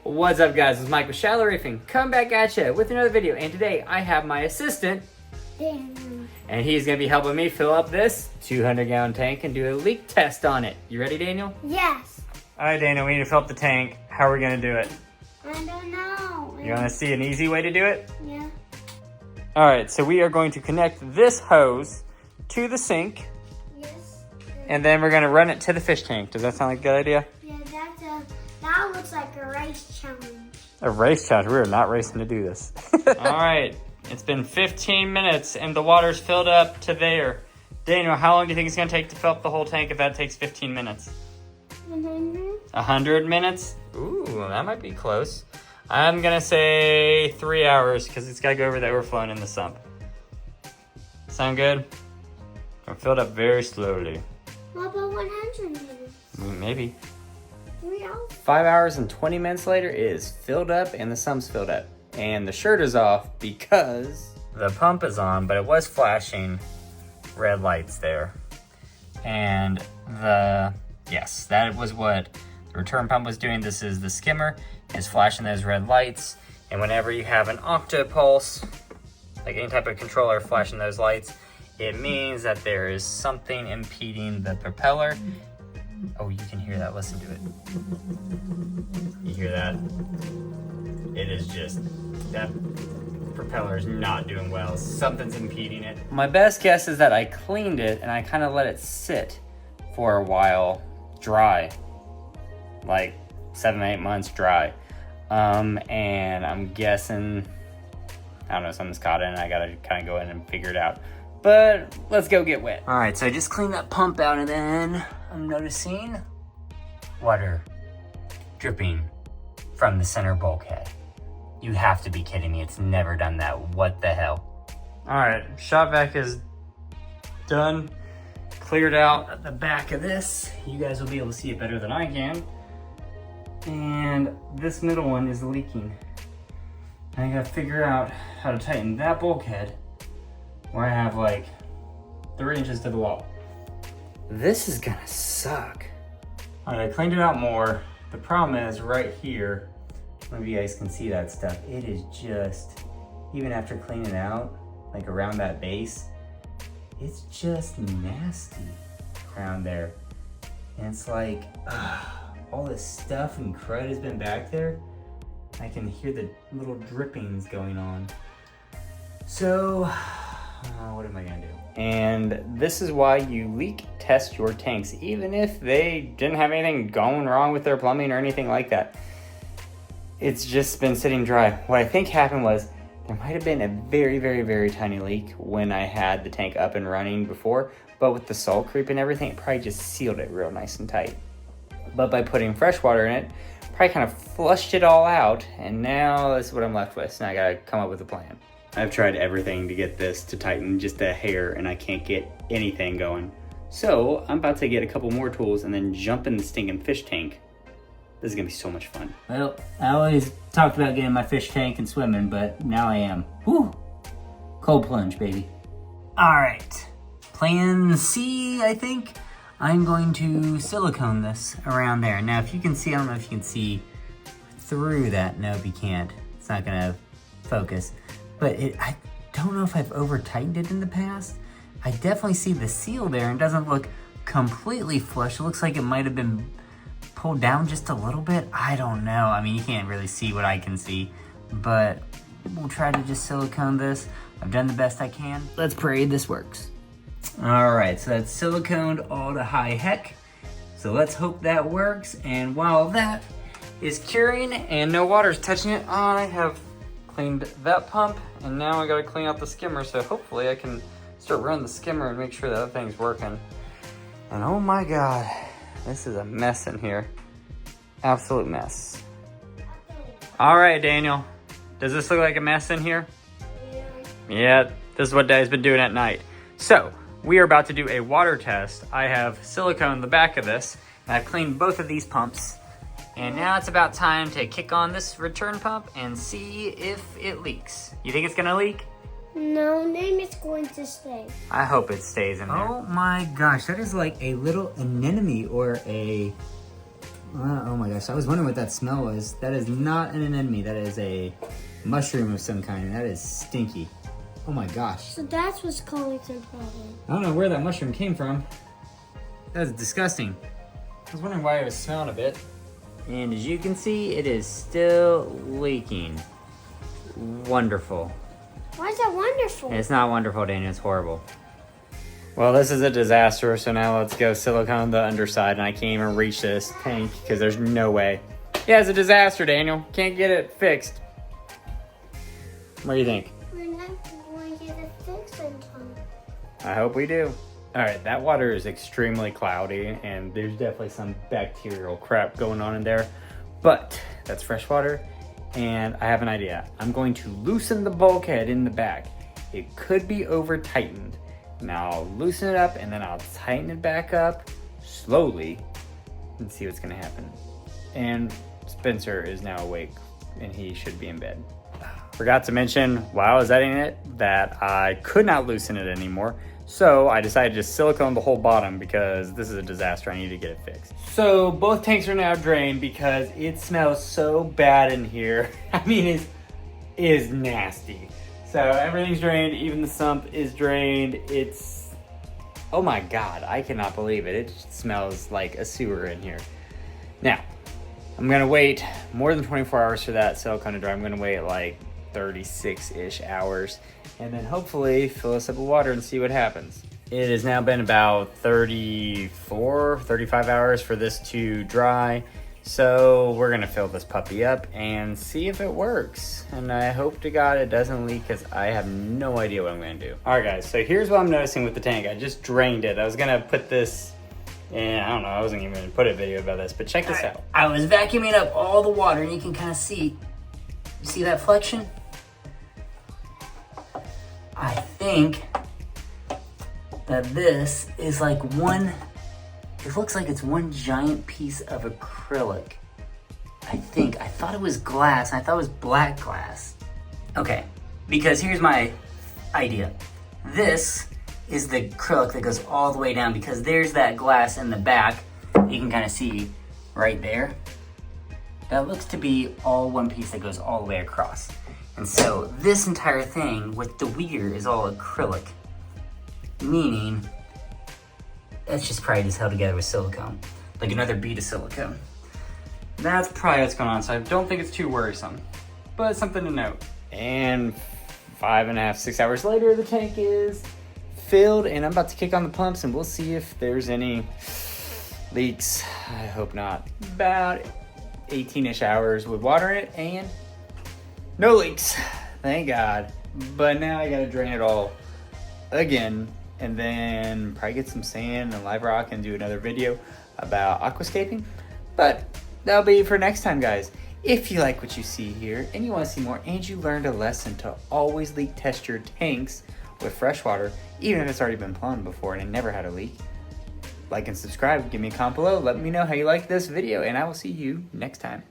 What's up, guys? It's Mike with Shallow Reefing. Come back at you with another video, and today I have my assistant, Daniel. and he's gonna be helping me fill up this 200-gallon tank and do a leak test on it. You ready, Daniel? Yes. All right, Daniel, we need to fill up the tank. How are we gonna do it? I don't know. You wanna see an easy way to do it? Yeah. All right, so we are going to connect this hose to the sink, Yes. and then we're gonna run it to the fish tank. Does that sound like a good idea? Yeah, that looks like a race challenge. A race challenge? We're not racing to do this. All right, it's been 15 minutes and the water's filled up to there. Daniel, how long do you think it's gonna take to fill up the whole tank if that takes 15 minutes? 100. 100 minutes? Ooh, that might be close. I'm gonna say 3 hours because it's gotta go over the overflowing in the sump. Sound good? I'm filled up very slowly. What about 100 minutes? Maybe. 3 hours? 5 hours and 20 minutes later, it is filled up and the sump's filled up. And the shirt is off because the pump is on, but it was flashing red lights there. And yes, that was what the return pump was doing. This is the skimmer, is flashing those red lights. And whenever you have an octopulse, like any type of controller flashing those lights, it means that there is something impeding the propeller. Oh, you can hear that. Listen to it. You hear that? It is just, that propeller is not doing well. Something's impeding it. My best guess is that I cleaned it and I kind of let it sit for a while dry. Like 7 or 8 months dry. And I'm guessing, I don't know, something's caught in and I gotta kind of go in and figure it out. But let's go get wet. All right, so I just cleaned that pump out and then I'm noticing water dripping from the center bulkhead. You have to be kidding me. It's never done that. What the hell? All right, shop vac is done. Cleared out at the back of this. You guys will be able to see it better than I can. And this middle one is leaking. I gotta figure out how to tighten that bulkhead where I have like 3 inches to the wall. This is gonna suck. All right, I cleaned it out more. The problem is right here, maybe you guys can see that stuff. It is just, even after cleaning it out, like around that base, it's just nasty around there. And it's like, all this stuff and crud has been back there. I can hear the little drippings going on. So, what am I gonna do? And this is why you leak test your tanks, even if they didn't have anything going wrong with their plumbing or anything like that. It's just been sitting dry. What I think happened was there might have been a very, very, very tiny leak when I had the tank up and running before, but with the salt creep and everything, it probably just sealed it real nice and tight. But by putting fresh water in it, probably kind of flushed it all out, and now this is what I'm left with. So now I gotta come up with a plan. I've tried everything to get this to tighten just a hair, and I can't get anything going. So I'm about to get a couple more tools and then jump in the stinking fish tank. This is gonna be so much fun. Well, I always talked about getting my fish tank and swimming, but now I am. Whew! Cold plunge, baby. All right, plan C, I think. I'm going to silicone this around there. Now, if you can see, I don't know if you can see through that. Nope, you can't. It's not gonna focus. But I don't know if I've over tightened it in the past. I definitely see the seal there and it doesn't look completely flush. It looks like it might have been pulled down just a little bit. I don't know. I mean, you can't really see what I can see, but we'll try to just silicone this. I've done the best I can. Let's pray this works. All right, so that's siliconed all to high heck. So let's hope that works. And while that is curing and no water's touching it, I have cleaned that pump and now I gotta clean out the skimmer. So hopefully I can start running the skimmer and make sure that thing's working. And oh my God, this is a mess in here. Absolute mess. All right, Daniel, does this look like a mess in here? Yeah, this is what Dad's been doing at night. So we are about to do a water test. I have silicone the back of this, and I've cleaned both of these pumps. And now it's about time to kick on this return pump and see if it leaks. You think it's gonna leak? No, name is going to stay. I hope it stays in there. Oh my gosh, that is like a little anemone or a Oh my gosh, I was wondering what that smell was. That is not an anemone, that is a mushroom of some kind. That is stinky. Oh my gosh. So that's what's causing some problem. I don't know where that mushroom came from. That's disgusting. I was wondering why it was smelling a bit. And as you can see, it is still leaking. Wonderful. Why is that wonderful? It's not wonderful, Daniel, it's horrible. Well, this is a disaster, so now let's go silicone the underside, and I can't even reach this tank because there's no way. Yeah, it's a disaster, Daniel. Can't get it fixed. What do you think? We're not going to get it fixed in time. I hope we do. All right, that water is extremely cloudy, and there's definitely some bacterial crap going on in there, but that's fresh water, and I have an idea. I'm going to loosen the bulkhead in the back. It could be over tightened. Now I'll loosen it up and then I'll tighten it back up slowly and see what's gonna happen. And Spencer is now awake and he should be in bed. Forgot to mention while I was editing it that I could not loosen it anymore. So I decided to just silicone the whole bottom because this is a disaster. I need to get it fixed. So both tanks are now drained because it smells so bad in here. I mean, it is nasty. So everything's drained, even the sump is drained. It's, oh my God, I cannot believe it. It just smells like a sewer in here. Now, I'm gonna wait more than 24 hours for that silicone to dry. I'm gonna wait like 36-ish hours and then hopefully fill this up with water and see what happens. It has now been about 34, 35 hours for this to dry. So we're gonna fill this puppy up and see if it works. And I hope to God it doesn't leak because I have no idea what I'm gonna do. All right guys, so here's what I'm noticing with the tank. I just drained it. I was gonna put this in, I don't know, I wasn't even gonna put a video about this, but check this out. I was vacuuming up all the water and you can kind of see, you see that flexion? I think that this is like one, it looks like it's one giant piece of acrylic. I thought it was glass, and I thought it was black glass. Okay, because here's my idea. This is the acrylic that goes all the way down because there's that glass in the back. You can kind of see right there. That looks to be all one piece that goes all the way across. And so this entire thing with the weir is all acrylic, meaning that's just probably just held together with silicone, like another bead of silicone. That's probably what's going on, so I don't think it's too worrisome, but it's something to note. And 5.5, 6 hours later, the tank is filled and I'm about to kick on the pumps and we'll see if there's any leaks. I hope not. About 18-ish hours with water in it and no leaks, thank God. But now I gotta drain it all again and then probably get some sand and live rock and do another video about aquascaping. But that'll be for next time, guys. If you like what you see here and you want to see more and you learned a lesson to always leak test your tanks with fresh water, even if it's already been plumbed before and it never had a leak, like and subscribe, give me a comment below, let me know how you like this video, and I will see you next time.